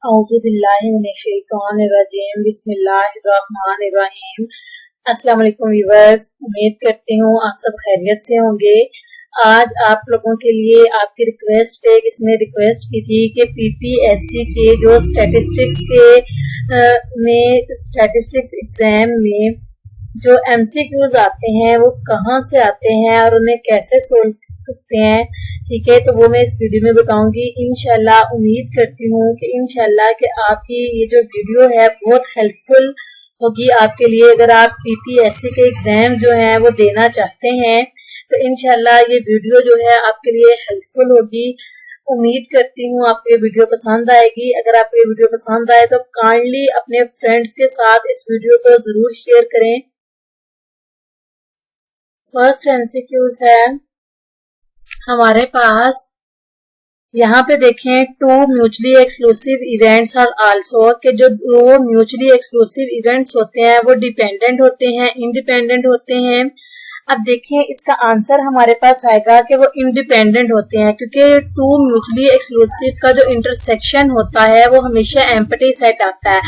औज़ुबिल्लाहिमिनश्शैतानिर्रजीम बिस्मिल्लाहिर्रहमानिर्रहीम। अस्सलाम वालेकुम व्यूअर्स, उम्मीद करती हूँ आप सब खैरियत से होंगे। आज आप लोगों के लिए आपकी रिक्वेस्ट पे किसने रिक्वेस्ट की थी कि पीपीएससी के जो स्टैटिस्टिक्स एग्जाम में जो एमसीक्यूज आते हैं वो कहाँ से आते हैं और उन्हें कैसे सोल्व करते हैं, ठीक है। तो वो मैं इस वीडियो में बताऊंगी। इंशाल्लाह उम्मीद करती हूँ कि इंशाल्लाह कि आपकी ये जो वीडियो है बहुत हेल्पफुल होगी आपके लिए। अगर आप पीपीएससी के एग्जाम्स जो हैं वो देना चाहते हैं तो इंशाल्लाह ये वीडियो जो है आपके लिए हेल्पफुल होगी। उम्मीद करती हूँ आपको ये वीडियो पसंद आएगी। अगर आपको ये वीडियो पसंद आए तो काइंडली अपने फ्रेंड्स के साथ इस वीडियो को जरूर शेयर करें। फर्स्ट एमसीक्यूज है हमारे पास, यहाँ पे देखें, two mutually exclusive events are also, कि जो दो म्यूचुअली एक्सक्लूसिव इवेंट्स होते हैं वो डिपेंडेंट होते हैं, इंडिपेंडेंट होते हैं। अब देखिए इसका आंसर हमारे पास आएगा कि वो इंडिपेंडेंट होते हैं, क्योंकि टू म्यूचुअली एक्सक्लूसिव का जो इंटरसेक्शन होता है वो हमेशा एम्प्टी सेट आता है।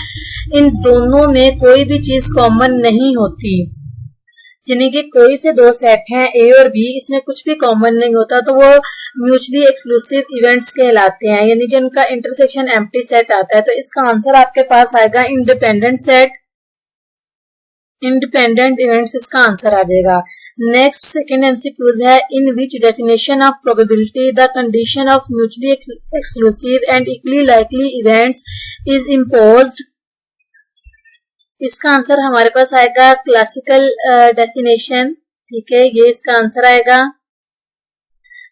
इन दोनों में कोई भी चीज कॉमन नहीं होती, यानी कि कोई से दो सेट हैं ए और बी, इसमें कुछ भी कॉमन नहीं होता, तो वो म्यूचुअली एक्सक्लूसिव इवेंट्स कहलाते हैं, यानी कि उनका इंटरसेक्शन एम्प्टी सेट आता है। तो इसका आंसर आपके पास आएगा इंडिपेंडेंट सेट, इंडिपेंडेंट इवेंट्स इसका आंसर आ जाएगा। नेक्स्ट सेकेंड एमसीक्यूज है, in which definition of probability the condition of mutually exclusive and equally likely events is imposed. इसका आंसर हमारे पास आएगा क्लासिकल डेफिनेशन, ठीक है, ये इसका आंसर आएगा।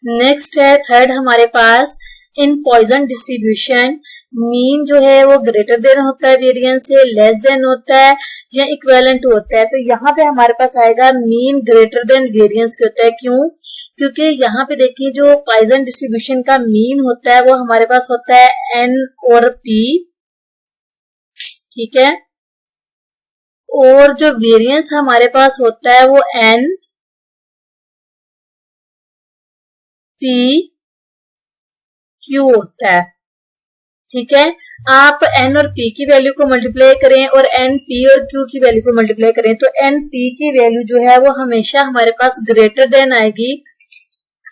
नेक्स्ट है थर्ड हमारे पास, इन पॉइजन डिस्ट्रीब्यूशन मीन जो है वो ग्रेटर देन होता है वेरिएंस से, लेस देन होता है या इक्विवेलेंट होता है। तो यहाँ पे हमारे पास आएगा मीन ग्रेटर देन वेरिएंस के होता है। क्यों? क्योंकि यहाँ पे देखिए जो पॉइजन डिस्ट्रीब्यूशन का मीन होता है वो हमारे पास होता है एन और पी, ठीक है, और जो वेरिएंस हमारे पास होता है वो एन पी क्यू होता है, ठीक है। आप एन और पी की वैल्यू को मल्टीप्लाई करें और एन पी और क्यू की वैल्यू को मल्टीप्लाई करें तो एन पी की वैल्यू जो है वो हमेशा हमारे पास ग्रेटर देन आएगी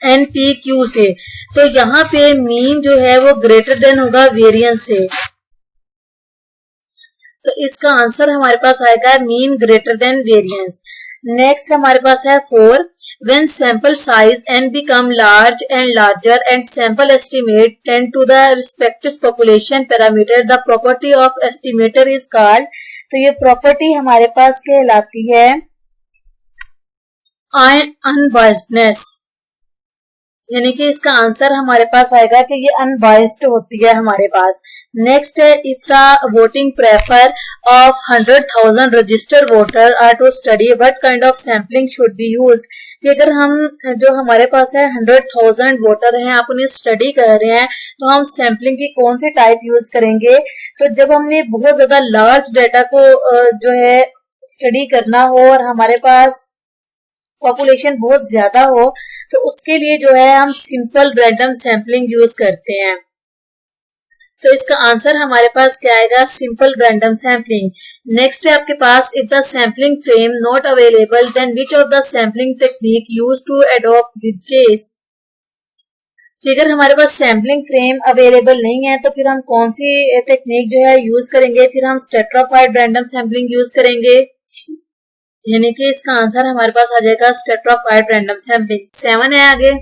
एन पी क्यू से। तो यहाँ पे मीन जो है वो ग्रेटर देन होगा वेरिएंस से, तो इसका आंसर हमारे पास आएगा mean greater than variance. Next हमारे पास है 4, when sample size n become large and larger and sample estimate tend to the respective population parameter the property of estimator is called. तो ये प्रॉपर्टी हमारे पास कहलाती है अनबायस्डनेस, यानी कि इसका आंसर हमारे पास आएगा कि ये अनबायस्ड होती है हमारे पास। नेक्स्ट है, if the voting prefer of 100,000 registered voter are to study what kind of sampling should be used. कि अगर हम जो हमारे पास है 100,000 वोटर हैं, आप उन्हें स्टडी कर रहे हैं, तो हम सैम्पलिंग की कौन सी टाइप यूज करेंगे। तो जब हमने बहुत ज्यादा लार्ज डाटा को जो है स्टडी करना हो और हमारे पास पॉपुलेशन बहुत ज्यादा हो, तो उसके लिए जो है हम सिंपल रैंडम सैम्पलिंग यूज करते हैं। तो इसका आंसर हमारे पास क्या आएगा, सिंपल रैंडम सैम्पलिंग। नेक्स्ट है आपके पास, if the sampling frame not available then which of the sampling technique use to adopt with case. अगर हमारे पास सैम्पलिंग फ्रेम अवेलेबल नहीं है तो फिर हम कौन सी टेक्निक जो है यूज करेंगे, फिर हम स्ट्रैटिफाइड रैंडम सैम्पलिंग यूज करेंगे, यानी कि इसका आंसर हमारे पास आ जाएगा स्ट्रैटिफाइड रैंडम सैम्पलिंग। 7 है आगे।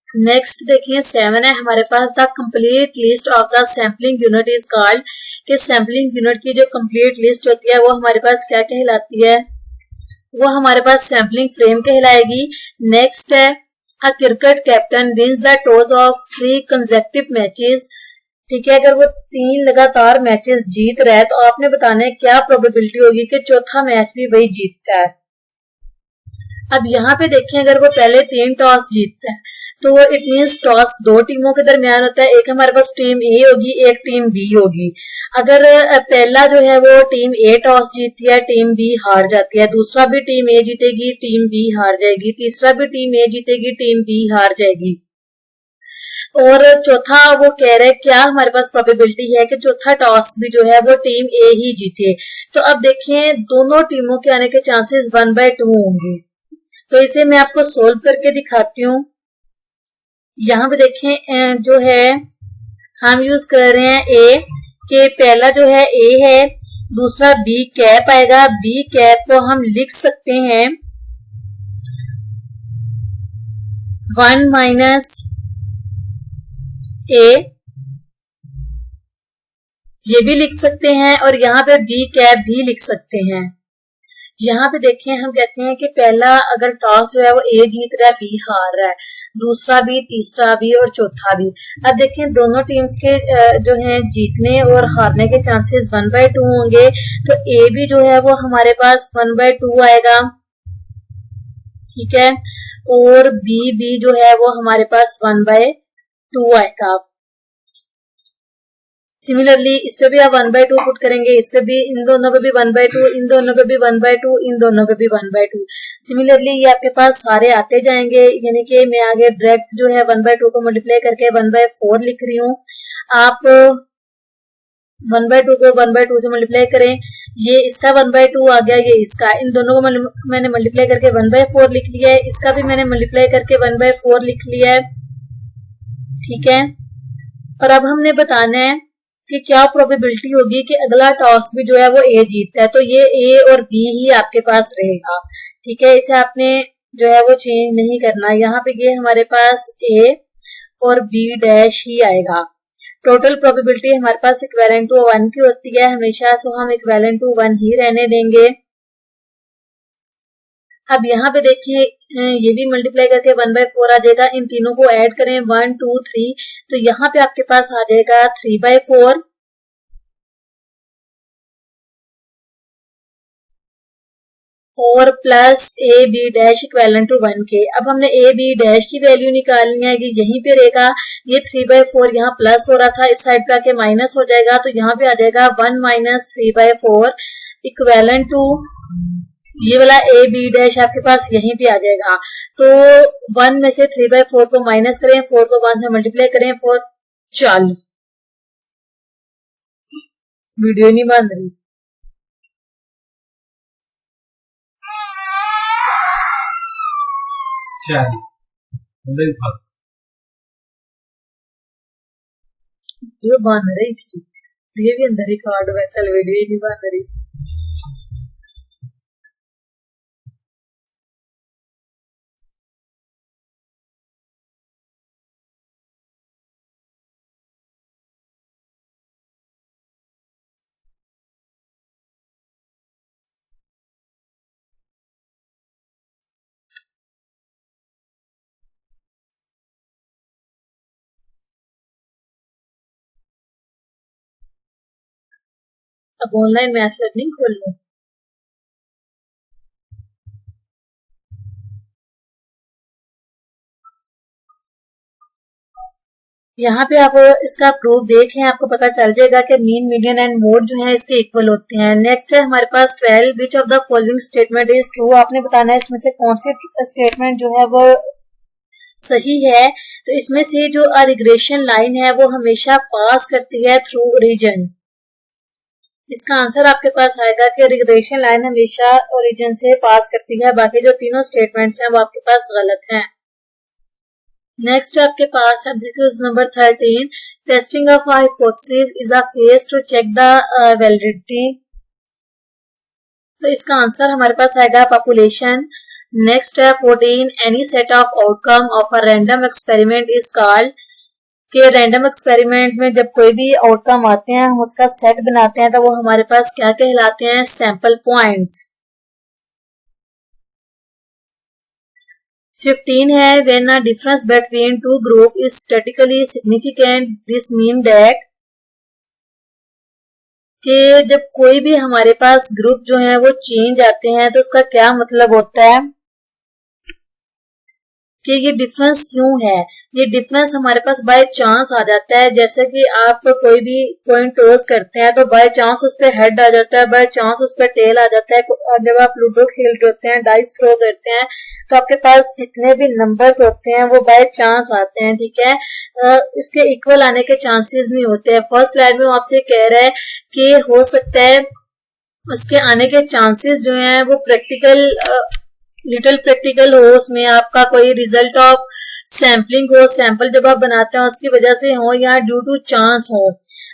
नेक्स्ट देखिए 7 है हमारे पास, the complete list of the sampling unit is called. कि सैम्पलिंग यूनिट की जो कंप्लीट लिस्ट होती है वो हमारे पास क्या कहलाती है, वो हमारे पास सैम्पलिंग फ्रेम कहलाएगी। नेक्स्ट है, a cricket captain wins the toss of 3 consecutive matches, ठीक है, अगर वो 3 लगातार मैचेस जीत रहा है तो आपने बताना है क्या प्रोबेबिलिटी होगी कि चौथा मैच भी वही जीतता है। अब यहाँ पे देखें, अगर वो पहले 3 टॉस जीतता है तो इट मीन्स टॉस 2 टीमों के दरमियान होता है, एक हमारे पास टीम ए होगी, एक टीम बी होगी। अगर पहला जो है वो टीम ए टॉस जीतती है, टीम बी हार जाती है, दूसरा भी टीम ए जीतेगी, टीम बी हार जाएगी, तीसरा भी टीम ए जीतेगी, टीम बी हार जाएगी। और चौथा वो कह रहे हैं क्या हमारे पास प्रोबेबिलिटी है कि चौथा टॉस भी जो है वो टीम ए ही जीते। तो अब देखें दोनों टीमों के आने के चांसेस 1/2 होंगे। तो इसे मैं आपको सोल्व करके दिखाती हूँ। यहाँ पे देखें जो है हम यूज कर रहे हैं ए के, पहला जो है ए है, दूसरा बी कैप आएगा। बी कैप को हम लिख सकते हैं 1 माइनस ए, ये भी लिख सकते हैं, और यहाँ पे बी कैप भी लिख सकते हैं। यहाँ पे देखें हम कहते हैं कि पहला अगर टॉस जो है वो ए जीत रहा है, बी हार रहा है, दूसरा भी, तीसरा भी और चौथा भी। अब देखें दोनों टीम्स के जो है जीतने और हारने के चांसेस 1/2 होंगे। तो ए भी जो है वो हमारे पास 1/2 आएगा, ठीक है, और बी भी जो है वो हमारे पास 1/2 आएगा। सिमिलरली इस पे भी आप 1/2 पुट करेंगे, इस पे भी, इन दोनों पे भी 1/2, इन दोनों पे भी 1/2, इन दोनों पे भी 1/2। सिमिलरली ये आपके पास सारे आते जाएंगे, यानी कि मैं आगे डायरेक्ट जो है 1/2 को मल्टीप्लाई करके 1/4 लिख रही हूँ। आप 1/2 को 1/2 से मल्टीप्लाई करें, ये इसका 1/2 आ गया, ये इसका, इन दोनों को मैंने मल्टीप्लाई करके 1/4 लिख लिया है, इसका भी मैंने मल्टीप्लाई करके 1/4 लिख लिया है, ठीक है। और अब हमने बताना है कि क्या प्रोबेबिलिटी होगी कि अगला टॉस भी जो है वो ए जीतता है। तो ये ए और बी ही आपके पास रहेगा, ठीक है, इसे आपने जो है वो चेंज नहीं करना। यहाँ पे ये हमारे पास ए और बी डैश ही आएगा। टोटल प्रोबेबिलिटी हमारे पास इक्विवेलेंट टू 1 की होती है हमेशा, सो हम इक्विवेलेंट टू 1 ही रहने देंगे। अब यहाँ पे देखिए ये भी मल्टीप्लाई करके 1/4 आ जाएगा, इन तीनों को ऐड करें 1 2 3, तो यहाँ पे आपके पास आ जाएगा 3/4 और plus a b dash equivalent to 1 के। अब हमने ए बी डैश की वैल्यू निकालनी है, ये यहीं पे रहेगा, ये 3/4 यहाँ प्लस हो रहा था, इस साइड पे आके माइनस हो जाएगा, तो यहाँ पे आ जाएगा 1 माइनस 3/4 इक्विवेलेंट टू, ये वाला ए बी डैश आपके पास यहीं पे आ जाएगा। तो 1 में से 3/4 को माइनस करें, 4 को 1 से मल्टीप्लाई करें, 4 40। वीडियो नहीं बन रही। वीडियो बन रही थी, ये भी अंदर ही कार्ड हुआ, चल वीडियो ही नहीं बन रही। अब ऑनलाइन मैथ लर्निंग खोल लो। यहाँ पे आप इसका प्रूफ देख लें, आपको पता चल जाएगा कि मीन, मीडियन एंड मोड जो है इसके इक्वल होते हैं। नेक्स्ट है हमारे पास 12, विच of the following statement is true. आपने बताना है इसमें से कौन सी स्टेटमेंट जो है वो सही है। तो इसमें से जो रिग्रेशन लाइन है वो हमेशा पास करती है थ्रू ओरिजिन। इसका आंसर आपके पास आएगा कि रिग्रेशन लाइन हमेशा ओरिजिन से पास करती है, बाकी जो तीनों स्टेटमेंट्स हैं वो आपके पास गलत हैं। नेक्स्ट आपके पास MCQs number 13, testing of a hypothesis is a phase to check the validity. तो इसका आंसर हमारे पास आएगा पॉपुलेशन। नेक्स्ट है 14, any set of outcome of a random experiment is called. कि रैंडम एक्सपेरिमेंट में जब कोई भी आउटकम आते हैं हम उसका सेट बनाते हैं तो वो हमारे पास क्या कहलाते हैं, सैंपल पॉइंट्स। 15 है, when a difference between two group is statically significant this mean that. कि जब कोई भी हमारे पास ग्रुप जो है वो चेंज आते हैं तो उसका क्या मतलब होता है कि ये डिफरेंस क्यों है। ये डिफरेंस हमारे पास बाय चांस आ जाता है, जैसे कि आप कोई भी कॉइन टॉस करते हैं तो बाय चांस उस पर हेड आ जाता है, बाय चांस उस पर टेल आ जाता है। जब आप लूडो खेल रहे होते हैं, डाइस थ्रो करते हैं तो आपके पास जितने भी नंबर्स होते हैं वो बाय चांस आते हैं, ठीक है। इसके इक्वल आने के चांसेस नहीं होते हैं। फर्स्ट लाइन में वो आपसे कह रहा है कि हो सकता है उसके आने के चांसेस जो हैं वो प्रैक्टिकल, लिटिल प्रैक्टिकल हो, उसमें आपका कोई रिजल्ट ऑफ सैम्पलिंग हो, सैंपल जब आप बनाते हैं उसकी वजह से हो, या ड्यू टू चांस हो।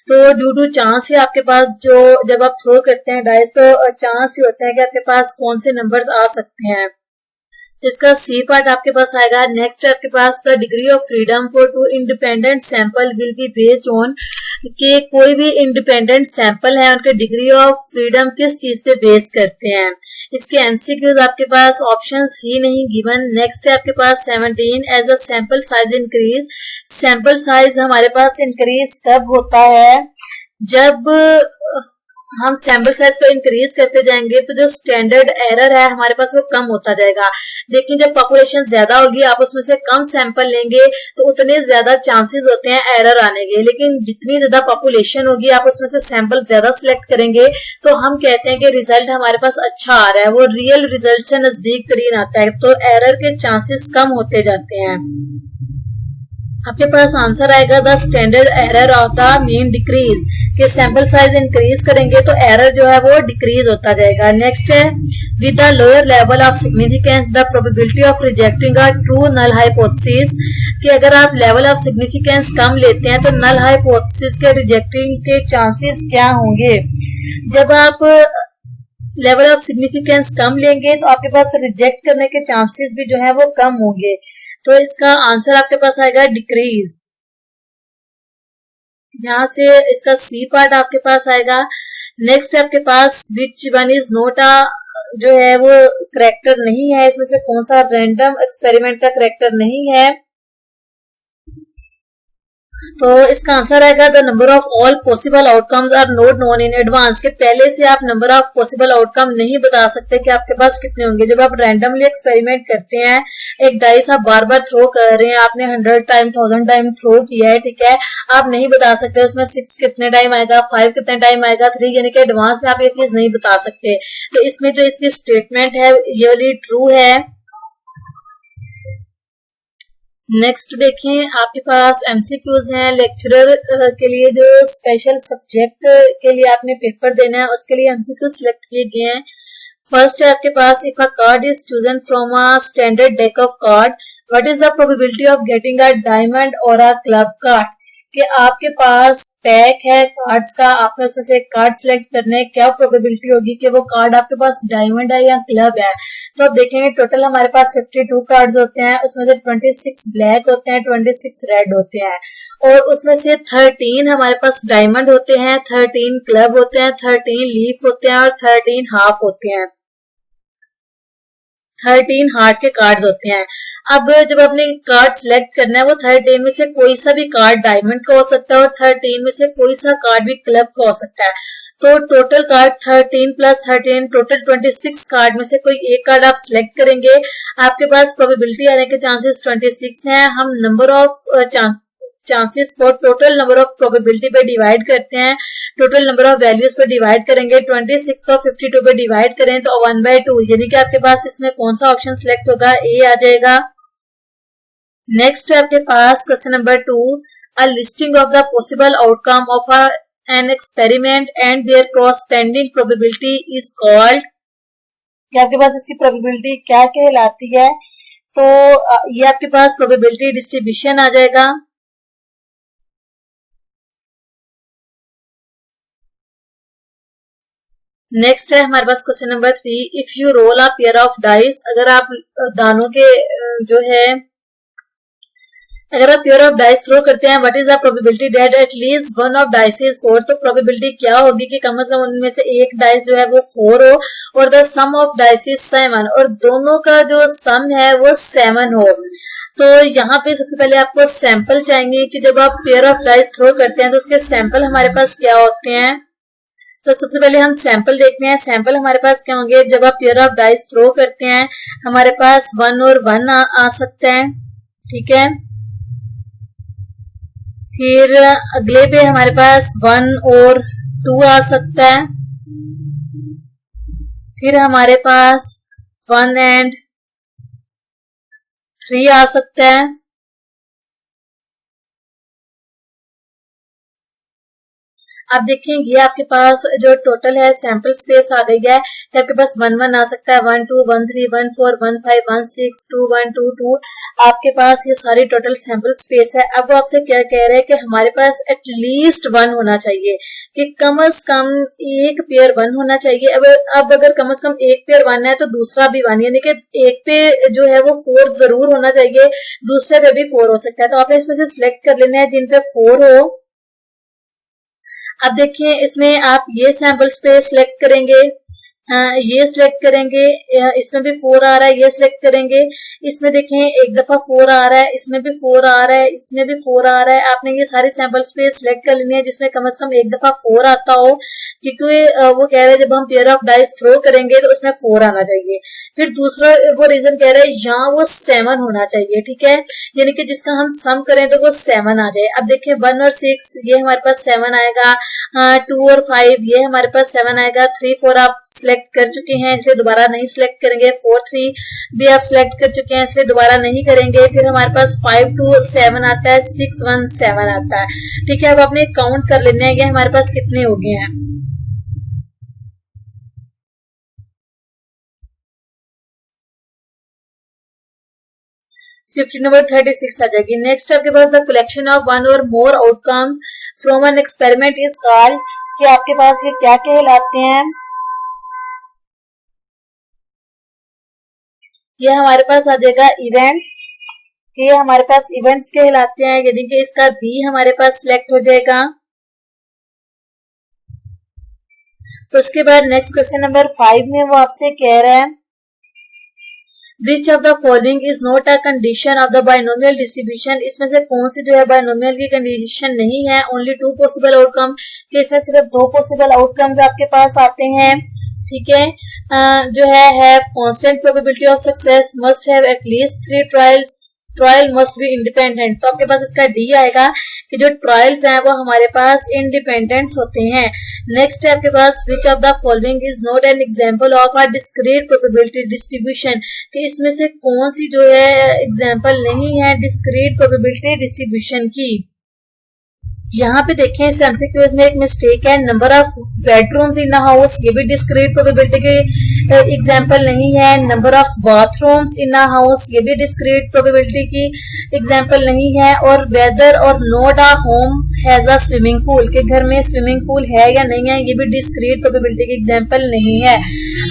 तो ड्यू टू चांस ही आपके पास जो जब आप थ्रो करते हैं डाइस तो चांस ही होता है कि आपके पास कौन से नंबर्स आ सकते हैं। तो इसका सी पार्ट आपके पास आएगा। नेक्स्ट आपके पास the degree of freedom for two independent sample will be based on, कि कोई भी इंडिपेंडेंट सैंपल है उनके डिग्री ऑफ फ्रीडम किस चीज पे बेस करते हैं। इसके एमसीक्यूज आपके पास ऑप्शंस ही नहीं गिवन। नेक्स्ट है आपके पास 17, as a sample size increase. Sample size हमारे पास इंक्रीज कब होता है, जब हम सैंपल साइज को इंक्रीज करते जाएंगे तो जो स्टैंडर्ड एरर है हमारे पास वो कम होता जाएगा। देखिए जब पॉपुलेशन ज्यादा होगी आप उसमें से कम सैंपल लेंगे तो उतने ज्यादा चांसेस होते हैं एरर आने के, लेकिन जितनी ज्यादा पॉपुलेशन होगी आप उसमें से सैंपल ज्यादा सिलेक्ट करेंगे तो हम कहते हैं कि रिजल्ट हमारे पास अच्छा आ रहा है, वो रियल रिजल्ट से नजदीक तरीन आता है, तो एरर के चांसेस कम होते जाते हैं। आपके पास आंसर आएगा the standard error of the mean decrease, कि सैंपल साइज इंक्रीज करेंगे तो एरर जो है वो डिक्रीज होता जाएगा। नेक्स्ट है with the lower level of significance the probability of rejecting a true null hypothesis, कि अगर आप लेवल ऑफ सिग्निफिकेंस कम लेते हैं तो नल हाइपोथेसिस के रिजेक्टिंग के चांसेस क्या होंगे। जब आप लेवल ऑफ सिग्निफिकेंस कम लेंगे तो आपके पास रिजेक्ट करने के चांसेस भी जो है वो कम होंगे। तो इसका आंसर आपके पास आएगा डिक्रीज। यहां से इसका सी पार्ट आपके पास आएगा। नेक्स्ट आपके पास विच वन इज नोट अ, जो है वो करेक्टर नहीं है, इसमें से कौन सा रैंडम एक्सपेरिमेंट का करेक्टर नहीं है। तो इसका आंसर आएगा the number of all possible outcomes are not known in advance, के पहले से आप नंबर ऑफ पॉसिबल आउटकम नहीं बता सकते कि आपके पास कितने होंगे। जब आप रैंडमली एक्सपेरिमेंट करते हैं, एक डाइस आप बार बार थ्रो कर रहे हैं, आपने 100 टाइम 1000 टाइम थ्रो किया है, ठीक है, आप नहीं बता सकते उसमें 6 कितने टाइम आएगा, 5 कितने टाइम आएगा, 3, यानी कि एडवांस में आप ये चीज नहीं बता सकते। तो इसमें जो इसकी स्टेटमेंट है ये वाली ट्रू है। नेक्स्ट देखें आपके पास एमसीक्यूज हैं लेक्चरर के लिए, जो स्पेशल सब्जेक्ट के लिए आपने पेपर देना है उसके लिए एमसीक्यू सिलेक्ट किए गए हैं। फर्स्ट है आपके पास if a card is chosen from a standard deck of card what is the probability of getting a diamond और अ क्लब कार्ड, कि आपके पास पैक है कार्ड्स का, आपने उसमें से एक कार्ड सिलेक्ट करने, क्या प्रोबेबिलिटी होगी कि वो कार्ड आपके पास डायमंड है या क्लब है। तो आप देखेंगे टोटल हमारे पास 52 कार्ड्स होते हैं, उसमें से 26 ब्लैक होते हैं, 26 रेड होते हैं, और उसमें से 13 हमारे पास डायमंड होते हैं, 13 क्लब होते हैं, 13 लीफ होते हैं और 13 हाफ होते हैं, 13 हार्ट के कार्ड्स होते हैं। अब जब आपने कार्ड सिलेक्ट करना है वो 13 में से कोई सा भी कार्ड डायमंड का हो सकता है और 13 में से कोई सा कार्ड भी क्लब का हो सकता है। तो total card 13 plus 13 total 26 card में से कोई एक कार्ड आप सिलेक्ट करेंगे। आपके पास प्रोबेबिलिटी आने के चांसेस 26 हैं। हम नंबर ऑफ चांसेस को टोटल नंबर ऑफ प्रोबेबिलिटी पे डिवाइड करते हैं, टोटल नंबर ऑफ वैल्यूज पे डिवाइड करेंगे। 26 को 52 पे डिवाइड करें तो 1/2, यानी कि आपके पास इसमें कौन सा ऑप्शन सिलेक्ट होगा, ए आ जाएगा। नेक्स्ट है आपके पास question number 2, a listing of the possible outcome of an experiment and their corresponding probability is called, कि आपके पास इसकी प्रोबेबिलिटी क्या कहलाती है। तो ये आपके पास प्रोबेबिलिटी डिस्ट्रीब्यूशन आ जाएगा। नेक्स्ट है हमारे पास question number 3, if you roll a pair of dice, अगर आप दानों के जो है अगर आप पेयर ऑफ डाइस थ्रो करते हैं, what is the probability that at least one of dice is 4, तो प्रोबेबिलिटी क्या होगी कि कम से कम उनमें से एक डाइस जो है वो 4 हो, और the sum of dice is 7, और दोनों का जो सम है वो 7 हो। तो यहाँ पे सबसे पहले आपको सैंपल चाहिए कि जब आप पेयर ऑफ डाइस थ्रो करते हैं तो उसके सैंपल हमारे पास क्या होते हैं। तो सबसे पहले हम सैंपल देखते हैं, सैंपल हमारे पास क्या होंगे। जब आप पेयर ऑफ डाइस थ्रो करते हैं हमारे पास 1 और 1 आ सकता है, ठीक है। फिर अगले पे हमारे पास 1 और 2 आ सकता है। फिर हमारे पास 1 एंड 3 आ सकता है। आप देखें ये आपके पास जो टोटल है सैंपल स्पेस आ गई है, तो आपके पास 1 1 आ सकता है, 1 2 1 3 1 4 1 5 1 6 2 1 2 2। आपके पास ये सारी टोटल सैंपल स्पेस है। अब वो आपसे क्या कह रहे हैं कि हमारे पास एटलीस्ट 1 होना चाहिए, कि कम से कम एक पेयर 1 होना चाहिए। अब अगर कम से कम एक पेयर 1 है तो दूसरा भी 1, यानी कि एक पे जो है वो 4 जरूर होना चाहिए, दूसरे पे भी 4 हो सकता है। तो आपने इसमें से सिलेक्ट कर लेना है जिन पे 4 हो। अब देखिए इसमें आप ये सैंपल स्पेस सिलेक्ट करेंगे, ये सिलेक्ट करेंगे, इसमें भी 4 आ रहा है, ये सिलेक्ट करेंगे, इसमें देखें एक दफा 4 आ रहा है, इसमें भी 4 आ रहा है, इसमें भी 4 आ रहा है। आपने ये सारी सैंपल स्पेस सिलेक्ट कर लेनी है जिसमें कम से कम एक दफा 4 आता हो, क्योंकि वो कह रहे हैं जब हम पेयर ऑफ डाइस थ्रो करेंगे तो उसमें 4 आना चाहिए। फिर दूसरा वो रीजन कह रहे हैं यहाँ वो 7 होना चाहिए, ठीक है, यानी कि जिसका हम सम करें तो वो 7 आ जाए। अब देखें 1 और 6 ये हमारे पास 7 आएगा, 2 और 5 ये हमारे पास 7 आएगा, 3 4 आप सिलेक्ट कर चुके हैं इसलिए दोबारा नहीं सिलेक्ट करेंगे, 4 3 भी आप सिलेक्ट कर चुके हैं इसलिए दोबारा नहीं करेंगे। फिर हमारे पास 5 2 7 आता है, 6 1 7 आता है, ठीक है। अब आपने काउंट कर लेना है कि हमारे पास कितने हो गए हैं। फिफ्टी नंबर 36 आ जाएगी। नेक्स्ट आपके पास द कलेक्शन ऑफ 1 और more outcomes from an experiment is called, कि आपके पास ये क्या कहलाते हैं। ये हमारे पास आ जाएगा इवेंट्स, ये हमारे पास इवेंट्स कहलाते हैं, यानी कि इसका बी हमारे पास सिलेक्ट हो जाएगा। तो उसके बाद नेक्स्ट क्वेश्चन नंबर 5 में वो आपसे कह रहा है विच of the following is not a condition of the binomial distribution. इसमें से कौन सी जो है बाइनोमियल की कंडीशन नहीं है। ओनली 2 पॉसिबल आउटकम, कि इसमें सिर्फ 2 पॉसिबल आउटकम्स आपके पास आते हैं, ठीक है। जो है have constant probability of success, must have at least 3 trials, trial must be independent. तो आपके पास इसका डी आएगा कि जो ट्रायल्स हैं वो हमारे पास इंडिपेंडेंट्स होते हैं। नेक्स्ट है आपके पास which of the following is not an example of a discrete probability distribution, कि इसमें से कौन सी जो है एग्जांपल नहीं है डिस्क्रीट प्रोबेबिलिटी डिस्ट्रीब्यूशन की। यहाँ पे देखें इस एमसीक्यूज में एक मिस्टेक है, number of bedrooms in a house, ये भी डिस्क्रीट प्रोबेबिलिटी की एग्जांपल नहीं है। Number of bathrooms in a house, ये भी डिस्क्रीट प्रोबेबिलिटी की एग्जांपल नहीं है। और वेदर और not a home has a swimming pool, के घर में स्विमिंग पूल है या नहीं है, ये भी डिस्क्रीट प्रोबेबिलिटी की एग्जांपल नहीं है।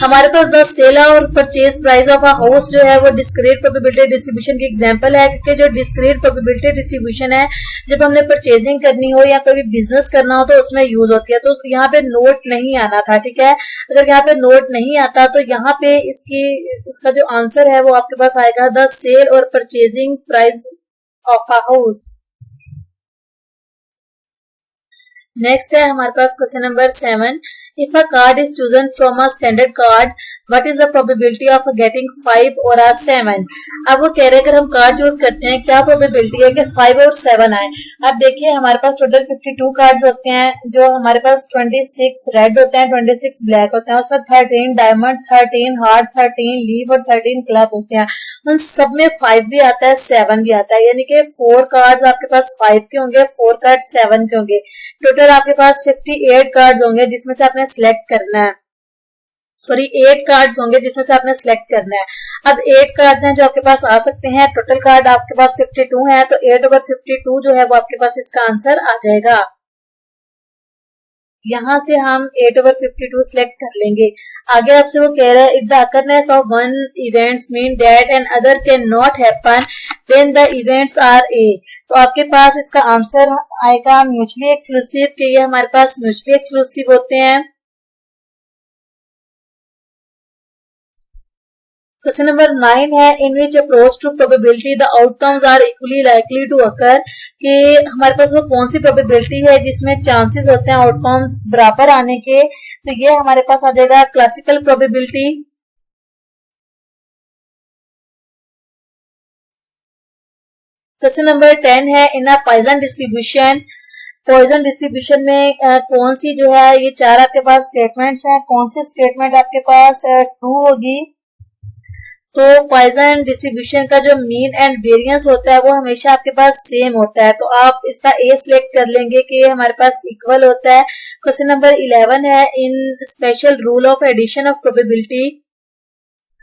हमारे पास द सेल और purchase price of a house जो है वो डिस्क्रीट प्रोबेबिलिटी डिस्ट्रीब्यूशन की एग्जांपल है, क्योंकि जो डिस्क्रीट प्रोबेबिलिटी डिस्ट्रीब्यूशन है जब हमने परचेजिंग करनी हो या कोई बिजनेस करना हो तो उसमें यूज होती है। तो यहाँ पे नोट नहीं आना था, ठीक है। अगर यहाँ पे नोट नहीं आता तो यहाँ पे इसका जो आंसर है वो आपके पास आएगा द सेल और purchasing price of a house. Next है हमारे पास question number 7, if a card is chosen from a standard card what is the probability of getting 5 और 7। अब वो कह रहे हैं अगर हम कार्ड चूज करते हैं क्या प्रोबेबिलिटी है कि 5 और 7 आए। अब देखिए हमारे पास टोटल 52 कार्ड्स होते हैं, जो हमारे पास 26 रेड होते हैं, 26 ब्लैक होते हैं, उसमें 13 डायमंड, 13 हार्ट, 13 लीव और 13 क्लब होते हैं। उन सब में 5 भी आता है, 7 भी आता है, यानी कि 4 कार्ड्स आपके पास 5 के होंगे, 4 कार्ड 7 के होंगे। टोटल आपके पास 58 कार्ड्स होंगे जिसमें से आपने सिलेक्ट करना है, सॉरी 8 कार्ड्स होंगे जिसमें से आपने सिलेक्ट करना है। अब 8 कार्ड्स हैं जो आपके पास आ सकते हैं, टोटल कार्ड आपके पास 52 है, तो 8/52 जो है वो आपके पास इसका आंसर आ जाएगा। यहां से हम 8/52 सिलेक्ट कर लेंगे। आगे आपसे वो कह रहा है if the occurrence of one events mean that and other can not happen then the events are a. तो आपके पास इसका आंसर आएगा म्यूचुअली एक्सक्लूसिव, के ये हमारे पास म्यूचुअली एक्सक्लूसिव होते हैं। क्वेश्चन नंबर 9 है in which approach to probability the outcomes are equally likely to occur, कि हमारे पास वो कौन सी प्रोबेबिलिटी है जिसमें चांसेस होते हैं आउटकम्स बराबर आने के। तो ये हमारे पास आ जाएगा क्लासिकल प्रोबेबिलिटी। क्वेश्चन नंबर 10 है in a Poisson distribution, Poisson distribution में कौन सी जो है ये 4 आपके पास स्टेटमेंट्स हैं, कौन सी स्टेटमेंट आपके पास ट्रू होगी। तो पॉइजन डिस्ट्रीब्यूशन का जो मीन एंड वेरिएंस होता है वो हमेशा आपके पास सेम होता है, तो आप इसका ए सिलेक्ट कर लेंगे कि हमारे पास इक्वल होता है। क्वेश्चन नंबर 11 है, in special rule of addition of probability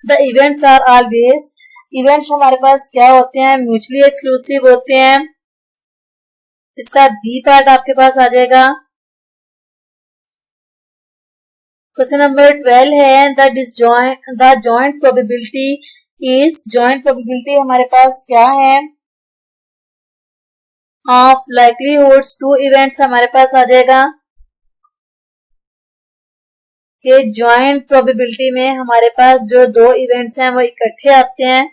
the events are always, events हमारे पास क्या होते हैं, म्यूचुअली एक्सक्लूसिव होते हैं। इसका बी पार्ट आपके पास आ जाएगा। क्वेश्चन नंबर 12 है, the joint probability is, joint probability हमारे पास क्या है, ऑफ लाइक्लीहुड्स टू इवेंट्स हमारे पास आ जाएगा कि जॉइंट प्रोबेबिलिटी में हमारे पास जो दो इवेंट्स हैं वो इकट्ठे आते हैं।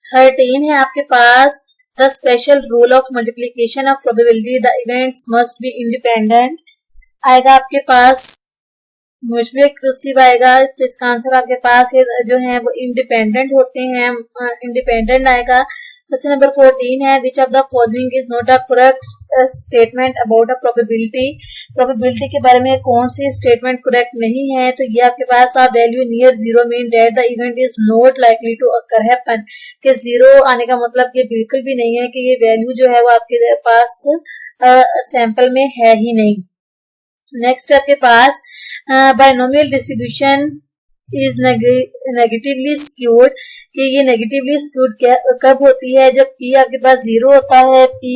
13 है आपके पास, the special rule of multiplication of probability the events must be independent आएगा आपके पास, म्यूचुअली एक्सक्लूसिव आएगा, तो इसका आंसर आपके पास ये जो है वो इंडिपेंडेंट होते हैं, इंडिपेंडेंट आएगा। क्वेश्चन नंबर 14 है, विच of the following is not a correct statement about a probability, probability के बारे में कौन सी स्टेटमेंट करेक्ट नहीं है, तो ये आपके पास आप value near zero mean that the event is not likely to occur happen, कि जीरो आने का मतलब ये बिल्कुल भी नहीं है कि ये वैल्यू जो है वो आपके पास सैंपल में है ही नहीं। नेक्स्ट आपके पास binomial distribution is negatively skewed, कि ये नेगेटिवली स्क्यूड कब होती है, जब p आपके पास 0 होता है, p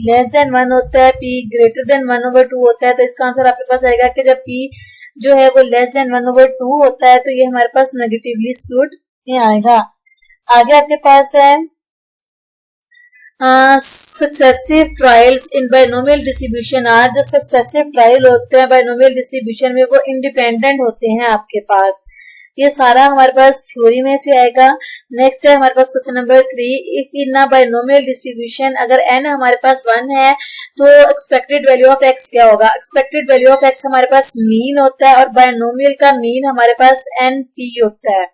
लेस देन 1 होता है, p ग्रेटर देन 1/2 होता है, तो इसका आंसर आपके पास आएगा कि जब p जो है वो लेस देन 1/2 होता है तो ये हमारे पास नेगेटिवली स्क्यूड में आएगा। आगे आपके पास है successive trials in binomial distribution are, जो सक्सेसिव ट्रायल होते हैं बाइनोमियल डिस्ट्रीब्यूशन में वो इंडिपेंडेंट होते हैं आपके पास, ये सारा हमारे पास थ्योरी में से आएगा। नेक्स्ट है हमारे पास question number 3, if in a binomial distribution अगर n हमारे पास 1 है तो एक्सपेक्टेड वैल्यू ऑफ x क्या होगा, एक्सपेक्टेड वैल्यू ऑफ x हमारे पास मीन होता है और बाइनोमियल का मीन हमारे पास np होता है,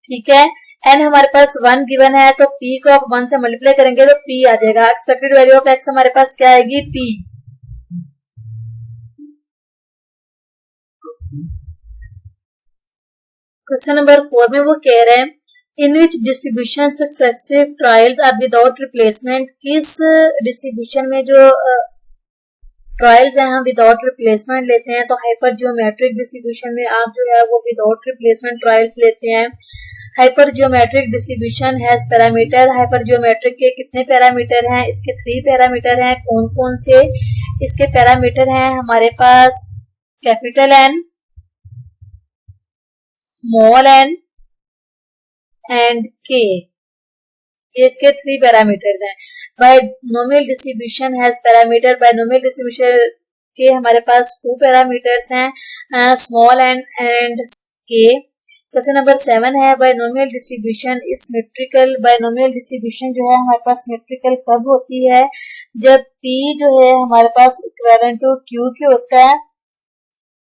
ठीक है। n हमारे पास 1 गिवन है तो p को आप 1 से मल्टीप्लाई करेंगे तो p आ जाएगा, एक्सपेक्टेड वैल्यू ऑफ x हमारे पास क्या आएगी, p। क्वेश्चन नंबर 4 में वो कह रहे हैं, in which distribution successive trials are without replacement, किस डिस्ट्रीब्यूशन में जो ट्रायल्स हैं हम विदाउट रिप्लेसमेंट लेते हैं, तो हाइपर जियोमेट्रिक डिस्ट्रीब्यूशन में आप जो है वो विदाउट रिप्लेसमेंट ट्रायल्स लेते हैं। Hyper geometric distribution has parameter, hyper geometric के कितने पैरामीटर हैं, इसके 3 पैरामीटर हैं, कौन कौन से इसके पैरामीटर हैं, हमारे पास capital N, small n and k, ये इसके 3 पैरामीटर्स हैं। Binomial distribution has parameter, binomial distribution के हमारे पास 2 पैरामीटर्स हैं, small n and k. Question number 7 है, binomial distribution is symmetrical, binomial distribution जो है हमारे पास सिमेट्रिकल कब होती है, जब p जो है हमारे पास इक्विवेलेंट टू q के होता है।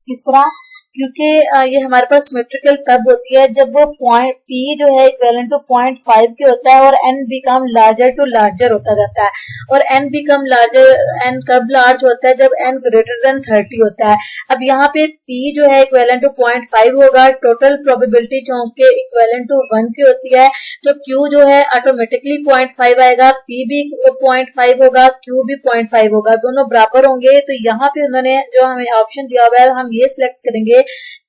किस तरह, क्योंकि ये हमारे पास सिमेट्रिकल तब होती है जब वो पॉइंट p जो है इक्विवेलेंट टू 0.5 के होता है और n become larger to larger होता जाता है, और n बिकम लार्जर, n कब लार्ज होता है, जब n ग्रेटर देन 30 होता है। अब यहाँ पे p जो है इक्विवेलेंट टू 0.5 होगा, टोटल प्रोबेबिलिटी चूंकि इक्विवेलेंट टू 1 की होती है तो q जो है ऑटोमेटिकली 0.5 आएगा, p भी 0.5 होगा, q भी 0.5 होगा, दोनों बराबर होंगे। तो यहाँ पे उन्होंने जो हमें ऑप्शन दिया हुआ है हम ये सिलेक्ट करेंगे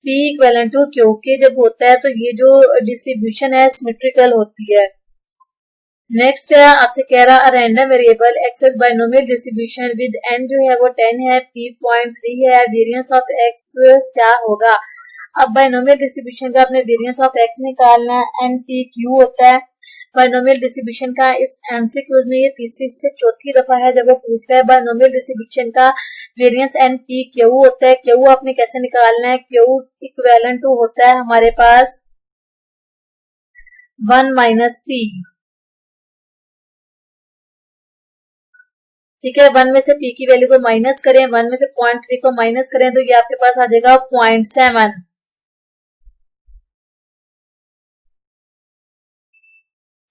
p इक्विवेलेंट टू q के, जब होता है तो ये जो डिस्ट्रीब्यूशन है सिमेट्रिकल होती है। नेक्स्ट है आपसे कह रहा random variable X has binomial distribution with n जो है वो 10 है, p 0.3 है, वेरिएंस ऑफ x क्या होगा। अब बाइनोमियल डिस्ट्रीब्यूशन का अपने वेरिएंस ऑफ x निकालना है, npq होता है। बाइनोमियल डिस्ट्रीब्यूशन का इस एमसीक्यूज में ये तीसरी से चौथी दफा है जब वो पूछ रहा है बाइनोमियल डिस्ट्रीब्यूशन का वेरिएंस npq होता है। q आपने कैसे निकालना है, q इक्विवेलेंट टू होता है हमारे पास 1 माइनस p, ठीक है। 1 में से p की वैल्यू को माइनस करें, 1 में से 0.3 को माइनस करें तो ये आपके पास आ जाएगा 0.7।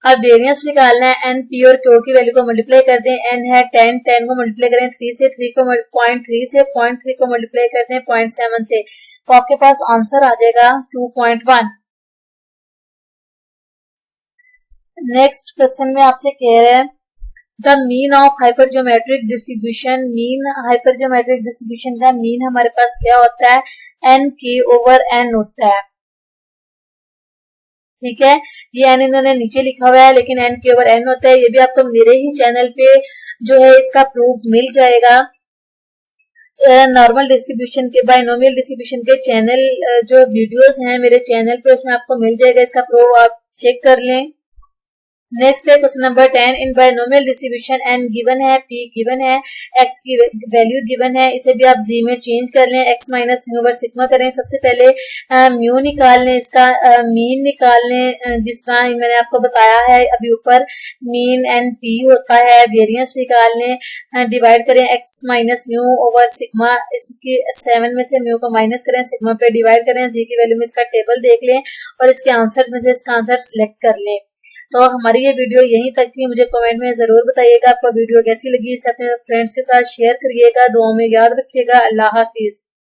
अब वेरिएंस निकालना है, n p और q की वैल्यू को मल्टीप्लाई कर दें, n है 10, 10 को मल्टीप्लाई करें 3 से, 3 को 0.3 से, 0.3 को मल्टीप्लाई करते हैं 0.7 से, तो आपके पास आंसर आ जाएगा 2.1। नेक्स्ट क्वेश्चन में आपसे कह रहे हैं the mean of hypergeometric distribution, mean hypergeometric distribution का मीन हमारे पास क्या होता है, एन के ओवर एन होता है। ठीक है, ये एन इन्होंने नीचे लिखा हुआ है लेकिन एन के ओवर एन होता है। ये भी आपको मेरे ही चैनल पे जो है इसका प्रूफ मिल जाएगा। नॉर्मल डिस्ट्रीब्यूशन के, बाइनोमियल डिस्ट्रीब्यूशन के चैनल जो वीडियोस हैं मेरे चैनल पे, उसमें आपको मिल जाएगा इसका प्रूफ, आप चेक कर लें। नेक्स्ट है क्वेश्चन नंबर 10, इन बाइनोमियल डिस्ट्रीब्यूशन एन गिवन है, पी गिवन है, एक्स की वैल्यू गिवन है, इसे भी आप जी में चेंज कर लें, x minus mu over sigma करें। सबसे पहले म्यू निकाल लें, इसका मीन निकाल लें, जिस तरह मैंने आपको बताया है अभी ऊपर, मीन एंड पी होता है, वेरियंस निकाल लें, डिवाइड करें x minus mu over sigma, इसकी 7 में से म्यू को माइनस करें, सिग्मा पे डिवाइड करें, जी की वैल्यू में इसका टेबल देख लें और इसके आंसर में से इसका आंसर सिलेक्ट कर लें। तो हमारी ये वीडियो यहीं तक थी। मुझे कमेंट में जरूर बताइएगा आपको वीडियो कैसी लगी, इसे अपने फ्रेंड्स के साथ शेयर करिएगा, दुआओं में याद रखिएगा। अल्लाह हाफिज।